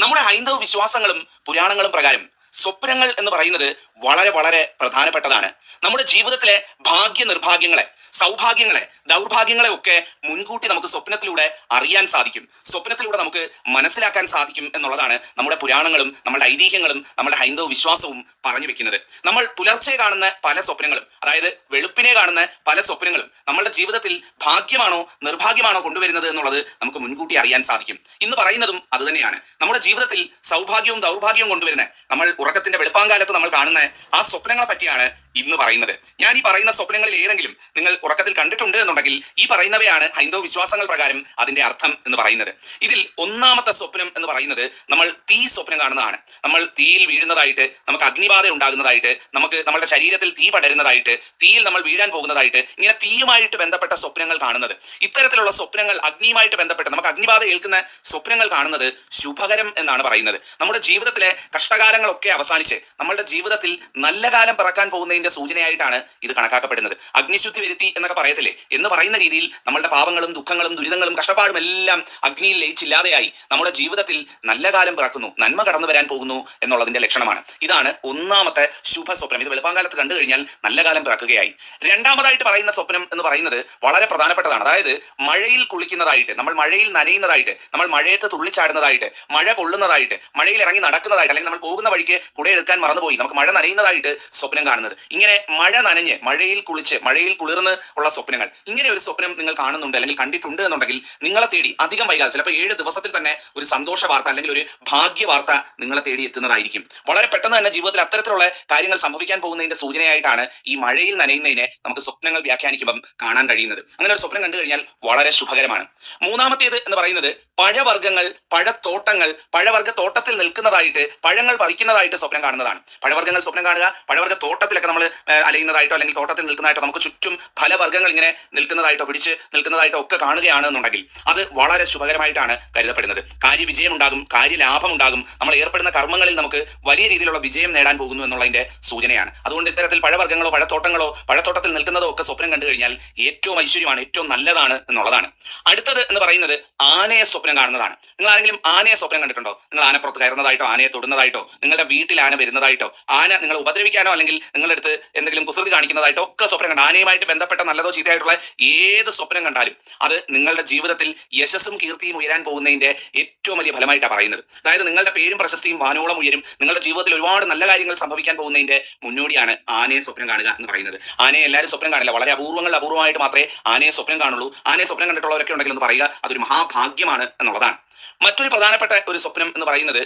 നമ്മുടെ ഹൈന്ദവ വിശ്വാസങ്ങളും പുരാണങ്ങളും പ്രകാരം സ്വപ്നങ്ങൾ എന്ന് പറയുന്നത് വളരെ വളരെ പ്രധാനപ്പെട്ടതാണ്. നമ്മുടെ ജീവിതത്തിലെ ഭാഗ്യ നിർഭാഗ്യങ്ങളെ, സൗഭാഗ്യങ്ങളെ, ദൗർഭാഗ്യങ്ങളെ ഒക്കെ മുൻകൂട്ടി നമുക്ക് സ്വപ്നത്തിലൂടെ അറിയാൻ സാധിക്കും, സ്വപ്നത്തിലൂടെ നമുക്ക് മനസ്സിലാക്കാൻ സാധിക്കും എന്നുള്ളതാണ് നമ്മുടെ പുരാണങ്ങളും നമ്മുടെ ഐതിഹ്യങ്ങളും നമ്മുടെ ഹൈന്ദവ വിശ്വാസവും പറഞ്ഞു വെക്കുന്നത്. നമ്മൾ പുലർച്ചെ കാണുന്ന പല സ്വപ്നങ്ങളും, അതായത് വെളുപ്പിനെ കാണുന്ന പല സ്വപ്നങ്ങളും നമ്മുടെ ജീവിതത്തിൽ ഭാഗ്യമാണോ നിർഭാഗ്യമാണോ കൊണ്ടുവരുന്നത് എന്നുള്ളത് നമുക്ക് മുൻകൂട്ടി അറിയാൻ സാധിക്കും. ഇന്ന് പറയുന്നതും അത് തന്നെയാണ്. നമ്മുടെ ജീവിതത്തിൽ സൗഭാഗ്യവും ദൗർഭാഗ്യവും കൊണ്ടുവരുന്ന, നമ്മൾ ഉറക്കത്തിന്റെ വെളുപ്പാങ്കാലത്ത് നമ്മൾ കാണുന്ന ആ സ്വപ്നങ്ങളെ പറ്റിയാണ് ഇന്ന് പറയുന്നത്. ഞാൻ ഈ പറയുന്ന സ്വപ്നങ്ങളിൽ ഏതെങ്കിലും നിങ്ങൾ ഉറക്കത്തിൽ കണ്ടിട്ടുണ്ട് എന്നുണ്ടെങ്കിൽ ഈ പറയുന്നവയാണ് ഹൈന്ദവ വിശ്വാസങ്ങൾ പ്രകാരം അതിന്റെ അർത്ഥം എന്ന് പറയുന്നത്. ഇതിൽ ഒന്നാമത്തെ സ്വപ്നം എന്ന് പറയുന്നത് നമ്മൾ തീ സ്വപ്നം കാണുന്നതാണ്. നമ്മൾ തീയിൽ വീഴുന്നതായിട്ട്, നമുക്ക് അഗ്നിബാധ ഉണ്ടാകുന്നതായിട്ട്, നമുക്ക് നമ്മുടെ ശരീരത്തിൽ തീ പടരുന്നതായിട്ട്, തീയിൽ നമ്മൾ വീഴാൻ പോകുന്നതായിട്ട്, ഇങ്ങനെ തീയുമായിട്ട് ബന്ധപ്പെട്ട സ്വപ്നങ്ങൾ കാണുന്നത്, ഇത്തരത്തിലുള്ള സ്വപ്നങ്ങൾ അഗ്നിയുമായിട്ട് ബന്ധപ്പെട്ട് നമുക്ക് അഗ്നിബാധ ഏൽക്കുന്ന സ്വപ്നങ്ങൾ കാണുന്നത് ശുഭകരം എന്നാണ് പറയുന്നത്. നമ്മുടെ ജീവിതത്തിലെ കഷ്ടകാലങ്ങളൊക്കെ അവസാനിച്ച് നമ്മളുടെ ജീവിതത്തിൽ നല്ല കാലം പിറക്കാൻ പോകുന്നതിന്റെ സൂചനയായിട്ടാണ് ഇത് കണക്കാക്കപ്പെടുന്നത്. അഗ്നിശുദ്ധി വരുത്തി എന്നൊക്കെ പറയത്തില്ലേ, എന്ന് പറയുന്ന രീതിയിൽ നമ്മളുടെ പാപങ്ങളും ദുഃഖങ്ങളും ദുരിതങ്ങളും കഷ്ടപ്പാടും എല്ലാം അഗ്നിയിൽ ലയിച്ചില്ലാതെയായി നമ്മുടെ ജീവിതത്തിൽ നല്ല കാലം പിറക്കുന്നു, നന്മ കടന്നു വരാൻ പോകുന്നു എന്നുള്ളതിന്റെ ലക്ഷണമാണ്. ഇതാണ് ഒന്നാമത്തെ ശുഭ സ്വപ്നം. ഇത് വെളുപ്പാങ്കാലത്ത് കണ്ടു കഴിഞ്ഞാൽ നല്ല കാലം പിറക്കുകയായി. രണ്ടാമതായിട്ട് പറയുന്ന സ്വപ്നം എന്ന് പറയുന്നത് വളരെ പ്രധാനപ്പെട്ടതാണ്. അതായത് മഴയിൽ കുളിക്കുന്നതായിട്ട്, നമ്മൾ മഴയിൽ നനയുന്നതായിട്ട്, നമ്മൾ മഴയത്ത് തുള്ളിച്ചാടുന്നതായിട്ട്, മഴ കൊള്ളുന്നതായിട്ട്, മഴയിൽ ഇറങ്ങി നടക്കുന്നതായിട്ട്, അല്ലെങ്കിൽ നമ്മൾ പോകുന്ന വഴിക്ക് കുടയെടുക്കാൻ മറന്നുപോയി നമുക്ക് മഴ നനയുന്നതായിട്ട് സ്വപ്നം കാണുന്നത്. ഇങ്ങനെ മഴ നനഞ്ഞ്, മഴയിൽ കുളിച്ച്, മഴയിൽ കുളിർന്ന് ഉള്ള സ്വപ്നങ്ങൾ, ഇങ്ങനെ ഒരു സ്വപ്നം നിങ്ങൾ കാണുന്നുണ്ട് അല്ലെങ്കിൽ കണ്ടിട്ടുണ്ട് എന്നുണ്ടെങ്കിൽ നിങ്ങളെ തേടി അധികം വൈകാതെ, ചിലപ്പോൾ 7 ദിവസത്തിൽ തന്നെ ഒരു സന്തോഷ വാർത്ത അല്ലെങ്കിൽ ഒരു ഭാഗ്യ വാർത്ത നിങ്ങളെ തേടി എത്തുന്നതായിരിക്കും. വളരെ പെട്ടെന്ന് തന്നെ ജീവിതത്തിൽ അത്തരത്തിലുള്ള കാര്യങ്ങൾ സംഭവിക്കാൻ പോകുന്നതിന്റെ സൂചനയായിട്ടാണ് ഈ മഴയിൽ നനയുന്നതിനെ നമുക്ക് സ്വപ്നങ്ങൾ വ്യാഖ്യാനിക്കുമ്പം കാണാൻ കഴിയുന്നത്. അങ്ങനെ ഒരു സ്വപ്നം കണ്ടു കഴിഞ്ഞാൽ വളരെ ശുഭകരമാണ്. മൂന്നാമത്തേത് എന്ന് പറയുന്നത് പഴവർഗ്ഗങ്ങൾ, പഴത്തോട്ടങ്ങൾ, പഴവർഗ്ഗ തോട്ടത്തിൽ നിൽക്കുന്നതായിട്ട്, പഴങ്ങൾ പറിക്കുന്നതായിട്ട് സ്വപ്നം കാണുന്നതാണ്. പഴവർഗ്ഗങ്ങൾ സ്വപ്നം കാണുക, പഴവർഗ്ഗ തോട്ടത്തിലൊക്കെ നമ്മൾ അലയുന്നതായിട്ടോ അല്ലെങ്കിൽ തോട്ടത്തിൽ നിൽക്കുന്നതായിട്ടോ, നമുക്ക് ചുറ്റും ഫലവർഗ്ഗങ്ങൾ ഇങ്ങനെ നിൽക്കുന്നതായിട്ടോ പിടിച്ച് നിൽക്കുന്നതായിട്ടോ ഒക്കെ കാണുകയാണെന്നുണ്ടെങ്കിൽ അത് വളരെ ശുഭകരമായിട്ടാണ് കരുതപ്പെടുന്നത്. കാര്യവിജയം ഉണ്ടാകും, കാര്യലാഭം ഉണ്ടാകും, നമ്മൾ ഏർപ്പെടുന്ന കർമ്മങ്ങളിൽ നമുക്ക് വലിയ രീതിയിലുള്ള വിജയം നേടാൻ പോകുന്നു എന്നുള്ളതിന്റെ സൂചനയാണ്. അതുകൊണ്ട് ഇത്തരത്തിൽ പഴവർഗ്ഗങ്ങളോ പഴത്തോട്ടങ്ങളോ പഴത്തോട്ടത്തിൽ നിൽക്കുന്നതോ ഒക്കെ സ്വപ്നം കണ്ടു കഴിഞ്ഞാൽ ഏറ്റവും ഐശ്വര്യമാണ്, ഏറ്റവും നല്ലതാണ് എന്നുള്ളതാണ്. അടുത്തത് എന്ന് പറയുന്നത് ആനയെ സ്വപ്നം കാണുന്നതാണ്. നിങ്ങൾ ആരെങ്കിലും ആനയെ സ്വപ്നം കണ്ടിട്ടുണ്ടോ? നിങ്ങൾ ആനപ്പുറത്ത് കയറുന്നതായിട്ടോ, ആനയെ തൊടുന്നതായിട്ടോ, നിങ്ങളുടെ വീട്ടിൽ ആന വരുന്നതായിട്ടോ, ആന നിങ്ങളെ ഉപദ്രവിക്കാനോ അല്ലെങ്കിൽ നിങ്ങളുടെ അടുത്ത് എന്തെങ്കിലും കുസൃതി കാണിക്കുന്നതായിട്ടോ ഒക്കെ സ്വപ്നം കണ്ട, ആനയുമായിട്ട് ബന്ധപ്പെട്ട നല്ലതോ ചീത്തയായിട്ടുള്ള ഏത് സ്വപ്നം കണ്ടാലും അത് നിങ്ങളുടെ ജീവിതത്തിൽ യശസ്സും കീർത്തിയും ഉയരാൻ പോകുന്നതിന്റെ ഏറ്റവും വലിയ ഫലമായിട്ടാണ് പറയുന്നത്. അതായത് നിങ്ങളുടെ പേരും പ്രശസ്തിയും വാനോളം ഉയരും, നിങ്ങളുടെ ജീവിതത്തിൽ ഒരുപാട് നല്ല കാര്യങ്ങൾ സംഭവിക്കാൻ പോകുന്നതിന്റെ മുന്നോടിയാണ് ആനയെ സ്വപ്നം കാണുക എന്ന് പറയുന്നത്. ആനയെ എല്ലാവരും സ്വപ്നം കാണില്ല, വളരെ അപൂർവമായിട്ട് മാത്രമേ ആനയെ സ്വപ്നം കാണുള്ളൂ. ആനയെ സ്വപ്നം കണ്ടിട്ടുള്ളവരൊക്കെ ഉണ്ടെങ്കിൽ എന്ന് പറയുക അതൊരു മഹാഭാഗ്യമാണ് എന്നുള്ളതാണ്. മറ്റൊരു പ്രധാനപ്പെട്ട ഒരു സ്വപ്നം എന്ന് പറയുന്നത്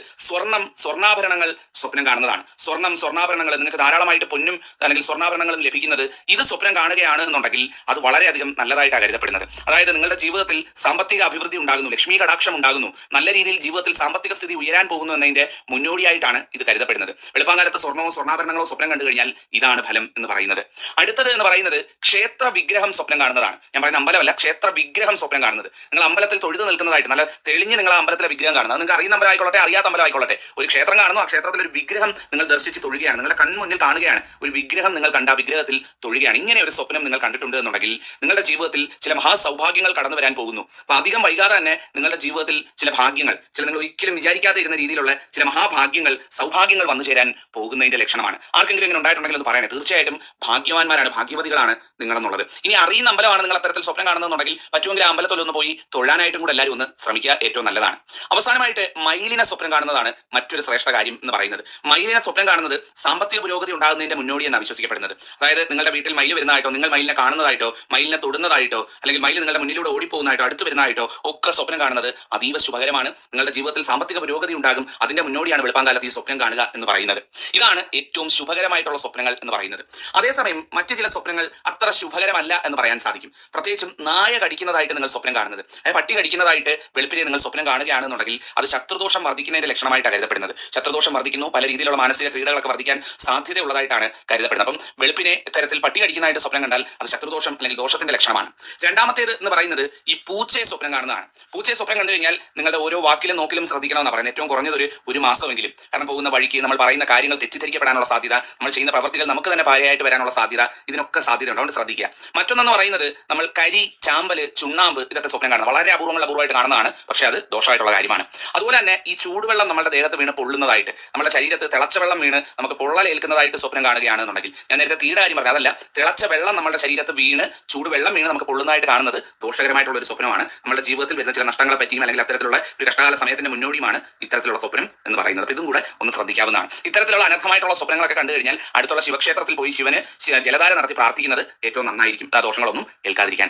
സ്വർണ്ണാഭരണങ്ങൾ സ്വപ്നം കാണുന്നതാണ്. സ്വർണ്ണാഭരണങ്ങൾ, നിങ്ങൾക്ക് ധാരാളമായിട്ട് പൊന്നും അല്ലെങ്കിൽ സ്വർണ്ണാഭരണങ്ങളും ലഭിക്കുന്നത് ഇത് സ്വപ്നം കാണുകയാണ് എന്നുണ്ടെങ്കിൽ അത് വളരെയധികം നല്ലതായിട്ടാണ് കരുതപ്പെടുന്നത്. അതായത് നിങ്ങളുടെ ജീവിതത്തിൽ സാമ്പത്തിക അഭിവൃദ്ധി ഉണ്ടാകുന്നു, ലക്ഷ്മി കടാക്ഷം ഉണ്ടാകുന്നു, നല്ല രീതിയിൽ ജീവിതത്തിൽ സാമ്പത്തിക സ്ഥിതി ഉയരാൻ പോകുന്നു എന്നതിന്റെ മുന്നോടിയായിട്ടാണ് ഇത് കരുതപ്പെടുന്നത്. വെളുപ്പാങ്കാലത്ത് സ്വർണ്ണാഭരണങ്ങളോ സ്വപ്നം കണ്ടു കഴിഞ്ഞാൽ ഇതാണ് ഫലം എന്ന് പറയുന്നത്. അടുത്തത് എന്ന് പറയുന്നത് ക്ഷേത്ര വിഗ്രഹം സ്വപ്നം കാണുന്നതാണ്. ഞാൻ പറയുന്ന അമ്പലമല്ല, ക്ഷേത്ര വിഗ്രഹം സ്വപ്നം കാണുന്നത്. നിങ്ങൾ അമ്പലത്തിൽ തൊഴുതു നിൽക്കുന്നതായിട്ട്, നല്ല തെളിഞ്ഞ് നിങ്ങൾ അമ്പലത്തിലെ വിഗ്രഹം കാണുന്നത്, നിങ്ങൾക്ക് അറിയുന്ന അമ്പലം ആയിക്കോട്ടെ അറിയാത്ത അമ്പലം ആയിക്കോട്ടെ, ഒരു ക്ഷേത്രം കാണുന്നു, ആ ക്ഷേത്രത്തിൽ ഒരു വിഗ്രഹം നിങ്ങൾ ദർശിച്ച് തൊഴുകയാണ്, നിങ്ങളുടെ കൺമുന്നിൽ കാണുകയാണ്, ഒരു വിഗ്രഹം നിങ്ങൾ കണ്ട ആ വിഗ്രഹത്തിൽ തൊഴുകയാണ്. ഇങ്ങനെ ഒരു സ്വപ്നം നിങ്ങൾ കണ്ടിട്ടുണ്ട് എന്നുണ്ടെങ്കിൽ നിങ്ങളുടെ ജീവിതത്തിൽ ചില മഹാസൗഭാഗ്യങ്ങൾ കടന്നു വരാൻ പോകുന്നു. അപ്പൊ അധികം വൈകാതെ തന്നെ നിങ്ങളുടെ ജീവിതത്തിൽ ചില ഭാഗ്യങ്ങൾ, ചില നിങ്ങൾ ഒരിക്കലും വിചാരിക്കാതെ ഇരുന്ന രീതിയിലുള്ള ചില മഹാഭാഗ്യങ്ങൾ, സൗഭാഗ്യങ്ങൾ വന്നു ചേരാൻ പോകുന്നതിന്റെ ലക്ഷണമാണ്. ആർക്കെങ്കിലും ഇങ്ങനെ ഉണ്ടായിട്ടുണ്ടെങ്കിൽ എന്ന് പറയണേ. തീർച്ചയായിട്ടും ഭാഗ്യവാന്മാരാണ്, ഭാഗ്യവതികളാണ് നിങ്ങളെന്നുള്ളത്. ഇനി അറിയുന്ന അമ്പലമാണ് നിങ്ങൾ അത്തരത്തിൽ സ്വപ്നം കാണുന്നുണ്ടെങ്കിൽ പറ്റുമെങ്കിൽ ആ അമ്പലത്തിലൊന്ന് പോയി തൊഴാനായിട്ടും കൂടെ എല്ലാവരും ഒന്ന് ശ്രമിക്കുക, ഏറ്റവും നല്ലതാണ്. അവസാനമായിട്ട് മയിലിനെ സ്വപ്നം കാണുന്നതാണ് മറ്റൊരു ശ്രേഷ്ഠ കാര്യം എന്ന് പറയുന്നത്. മയിലിനെ സ്വപ്നം കാണുന്നത് സാമ്പത്തിക പുരോഗതി ഉണ്ടാകുന്നതിന്റെ മുന്നോടി എന്നാണ് വിശ്വസിക്കപ്പെടുന്നത്. അതായത് നിങ്ങളുടെ വീട്ടിൽ മയിൽ വരുന്നതായിട്ടോ, നിങ്ങൾ മയിലിനെ കാണുന്നതായിട്ടോ, മയിലിനെ തൊടുന്നതായിട്ടോ, അല്ലെങ്കിൽ മയിൽ നിങ്ങളുടെ മുന്നിലൂടെ ഓടിപ്പോകുന്നതായിട്ടോ, അടുത്ത് വരുന്നതായിട്ടോ ഒക്കെ സ്വപ്നം കാണുന്നത് അതീവ ശുഭകരമാണ്. നിങ്ങളുടെ ജീവിതത്തിൽ സാമ്പത്തിക പുരോഗതി ഉണ്ടാകും, അതിന്റെ മുന്നോടിയാണ് വെളുപ്പാങ്കാലത്ത് ഈ സ്വപ്നം കാണുക എന്ന് പറയുന്നത്. ഇതാണ് ഏറ്റവും ശുഭകരമായിട്ടുള്ള സ്വപ്നങ്ങൾ എന്ന് പറയുന്നത്. അതേസമയം മറ്റു ചില സ്വപ്നങ്ങൾ അത്ര ശുഭകരമല്ല എന്ന് പറയാൻ സാധിക്കും. പ്രത്യേകിച്ചും നായ കടിക്കുന്നതായിട്ട് നിങ്ങൾ സ്വപ്നം കാണുന്നത്, പട്ടി കടിക്കുന്നതായിട്ട് വെളുപ്പിനെ നിങ്ങൾ സ്വപ്നം കാണുകയാണെന്നുണ്ടെങ്കിൽ അത് ശത്രുദോഷം വർദ്ധിക്കുന്നതിന്റെ ലക്ഷണമായിട്ടാണ് കരുതപ്പെടുന്നത്. ശത്രുദോഷം വർദ്ധിക്കുന്നു, പല രീതിയിലുള്ള മാനസിക ക്രീഡകളൊക്കെ വർദ്ധിക്കാൻ സാധ്യതയുള്ളതായിട്ടാണ് കരുതുന്നത്. കരുതപ്പെടുന്നത്. അപ്പം വെളുപ്പിനെ ഇത്തരത്തിൽ പട്ടി കടിക്കുന്നതായിട്ട് സ്വപ്നം കണ്ടാൽ അത് ശത്രുദോഷം അല്ലെങ്കിൽ ദോഷത്തിന്റെ ലക്ഷണമാണ്. രണ്ടാമത്തേത് എന്ന് പറയുന്നത് ഈ പൂച്ചയെ സ്വപ്നം കാണുന്നതാണ്. പൂച്ചയെ സ്വപ്നം കണ്ടു കഴിഞ്ഞാൽ നിങ്ങളുടെ ഓരോ വാക്കിലും നോക്കിലും ശ്രദ്ധിക്കണമെന്നാണ് പറയുന്നത്. ഏറ്റവും കുറഞ്ഞത് ഒരു മാസമെങ്കിലും. കാരണം പോകുന്ന വഴിക്ക് നമ്മൾ പറയുന്ന കാര്യങ്ങൾ തെറ്റിദ്ധരിക്കപ്പെടാനുള്ള സാധ്യത, നമ്മൾ ചെയ്യുന്ന പ്രവർത്തികൾ നമുക്ക് തന്നെ ഭാര്യയായിട്ട് വരാനുള്ള സാധ്യത, ഇതിനൊക്കെ സാധ്യതയുണ്ട്. അതുകൊണ്ട് ശ്രദ്ധിക്കുക. മറ്റൊന്നെന്ന് പറയുന്നത് നമ്മൾ കരി, ചാമ്പല്, ചുണ്ണാമ്പ് ഇതൊക്കെ സ്വപ്നം കാണുന്നത് വളരെ അപൂർവമായിട്ട് കാണുന്നതാണ്. പക്ഷേ അത് ദോഷമായിട്ടുള്ള കാര്യമാണ്. അതുപോലെ തന്നെ ഈ ചൂടുവെള്ളം നമ്മുടെ ദേഹത്ത് വീണ് പൊള്ളുന്നതായിട്ട്, നമ്മുടെ ശരീരത്ത് തിളച്ച വെള്ളം വീണ് നമുക്ക് പൊള്ളലേൽക്കുന്നതായിട്ട് സ്വപ്നം കാണുകയാണെന്നുണ്ടെങ്കിൽ, ഞാൻ നേരത്തെ തീയുടെ കാര്യം പറഞ്ഞു, അതല്ല, തിളച്ച വെള്ളം നമ്മുടെ ശരീരത്ത് വീണ് ചൂടുവെള്ളം വീണ് നമുക്ക് പൊള്ളുന്നതായിട്ട് കാണുന്നത് ദോഷകരമായിട്ടുള്ള ഒരു സ്വപ്നമാണ്. നമ്മുടെ ജീവിതത്തിൽ വരുന്ന ചില നഷ്ടങ്ങളെ പറ്റിയും അല്ലെങ്കിൽ അത്തരത്തിലുള്ള ഒരു കഷ്ടകാല സമയത്തിന്റെ മുന്നോടിയുമാണ് ഇത്തരത്തിലുള്ള സ്വപ്നം എന്ന് പറയുന്നത്. അപ്പോൾ ഇതും കൂടെ ഒന്ന് ശ്രദ്ധിക്കാവുന്നതാണ്. ഇത്തരത്തിലുള്ള അനർത്ഥമായിട്ടുള്ള സ്വപ്നങ്ങളൊക്കെ കണ്ടു കഴിഞ്ഞാൽ അടുത്തുള്ള ശിവക്ഷേത്രത്തിൽ പോയി ശിവന് ജലധാര നടത്തി പ്രാർത്ഥിക്കുന്നത് ഏറ്റവും നന്നായിരിക്കും, ആ ദോഷങ്ങളൊന്നും ഏൽക്കാതിരിക്കാൻ.